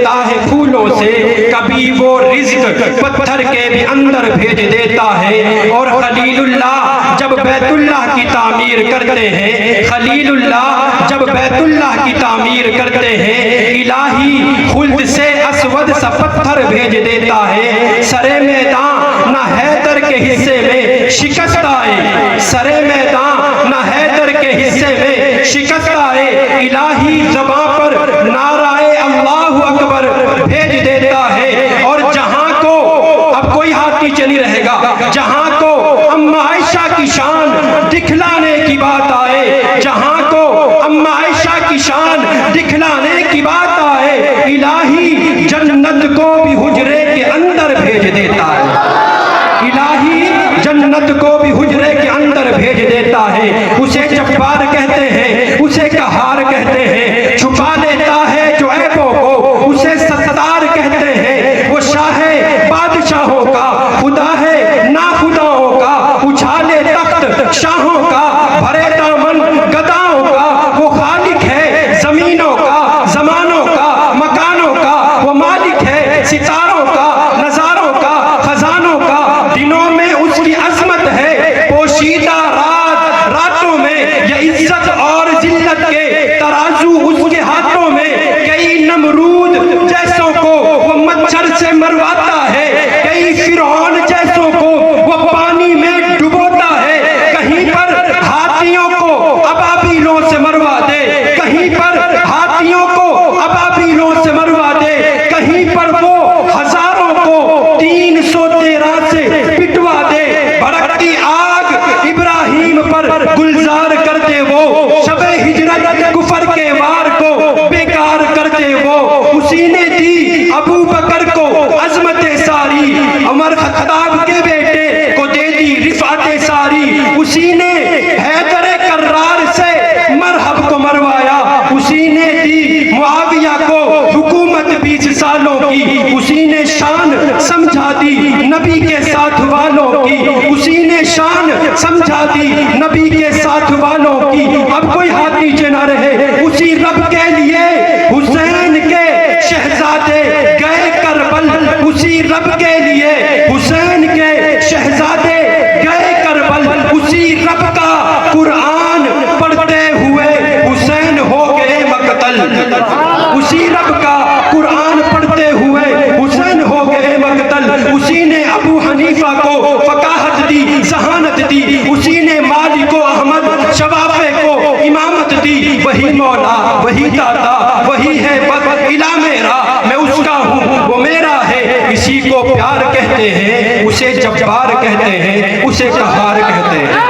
دیتا ہے پھولوں سے، کبھی وہ رزق پتھر کے بھی اندر بھیج دیتا ہے۔ اور خلیل اللہ جب بیت اللہ کی تعمیر کرتے ہیں، خلیل اللہ جب بیت اللہ کی تعمیر کرتے ہیں، الہی خلد سے اسود سا پتھر بھیج دیتا ہے۔ سرے میدان نہ حیدر کے حصے میں شکست آئے، سرے میدان نہ حیدر کے حصے میں شکست آئے، الہی زباں پر نعرہ اللہ اکبر بھیج دیتا ہے۔ اور جہاں کو اب کوئی ہاتھ نیچے نہیں رہے گا، جہاں کو اما عائشہ کی شان دکھلانے کی بات آئے، جہاں کو اما عائشہ کی شان دکھلانے کی بات آئے، الہی جنت کو بھی حجرے کے اندر بھیج دیتا ہے، الہی جنت کو بھی حجرے کے اندر بھیج دیتا ہے۔ اسے جبار کہتے ہیں، اسے قہار کہتے ہیں، چھپا لیتا ہے جو عیبوں کو، اسے ستار کہتے ہیں۔ وہ شاہ بادشاہوں کا، خدا ہے ناخداؤں کا، اچھالے تخت شاہوں کا، بھرے دامن گداؤں کا، وہ خالق ہے زمینوں کا، زمانوں کا، مکانوں کا، وہ مالک ہے ستاروں کا، نظاروں کا، خزانوں کا۔ دنوں میں اس کی عظمت ہے پوشیدہ، راتوں میں یہ عزت اور ذلت کے ترازو اس کے ہاتھوں میں۔ کئی نمرود جیسوں کو وہ مچھر سے مرواتا ہے، کئی فرعون جیسوں کو وہ پانی میں ڈبوتا ہے۔ کہیں پر ہاتھیوں کو ابابیلوں سے مروا دے، کہیں پر ہاتھیوں کو ابابیلوں سے مروا دے، کہیں پر وہ ہزاروں کو 313 سے پٹوا دے۔ بھڑکتی آگ ابراہیم پر گلزار کر دے وہ، شب ہجرت کفر کے وار کو بیکار کر دے وہ۔ اسی نے دی ابو بکر کو عظمت ساری، عمر خطاب کے بیٹے کو دے دی رفعت ساری۔ اسی نے حیدر کرار سے مرحب کو مروایا، اسی نے دی معاویہ کو حکومت 20 سالوں کی، اسی نے شان سمجھا دی نبی کے ساتھ والوں کی، اسی نے شان سمجھا دی نبی کے ساتھ والوں کی۔ اب کوئی ہاتھ نیچے نہ رہے، اسی رب کے لیے حسین کے شہزادے گئے کربل، اسی رب کے لیے حسین کے شہزادے گئے کربل، اسی رب کا قرآن پڑھتے ہوئے حسین ہو گئے مقتل، اسی رب کا قرآن پڑھتے ہوئے حسین ہو گئے مقتل۔ اسی نے ابو حنیفہ کو فقاہت دی، ذہانت دی، اسی نے مالک و احمد شوافع کو امامت دی۔ وہی مولا، وہی داتا، وہی ہے بد الہ میرا، میں اس کا ہوں وہ میرا ہے۔ اسی کو پیار کہتے ہیں، اسے جبار کہتے ہیں، اسے قہار کہتے ہیں۔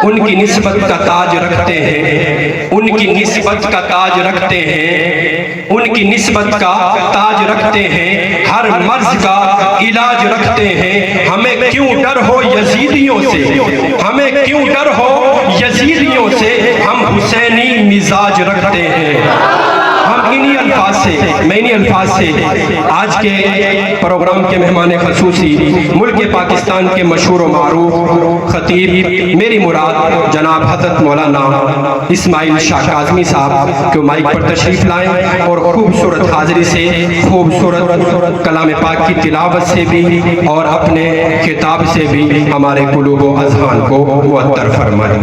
ان کی نسبت کا تاج رکھتے ہیں، ان کی نسبت کا تاج رکھتے ہیں، ان کی نسبت کا تاج رکھتے ہیں، ہر مرض کا علاج رکھتے ہیں۔ ہمیں کیوں ڈر ہو یزیدیوں سے، ہمیں کیوں ڈر ہو یزیدیوں سے، ہم حسینی مزاج رکھتے ہیں۔ ہم انہی الفاظ سے، میں انہی الفاظ سے آج کے پروگرام کے مہمان خصوصی ملک پاکستان کے مشہور و معروف خطیب میری مراد جناب حضرت مولانا اسماعیل شاہ کاظمی صاحب کو مائک پر تشریف لائیں اور خوبصورت حاضری سے، خوبصورت کلام پاک کی تلاوت سے بھی اور اپنے خطاب سے بھی ہمارے قلوب و اذہان کو معطر فرمائیں۔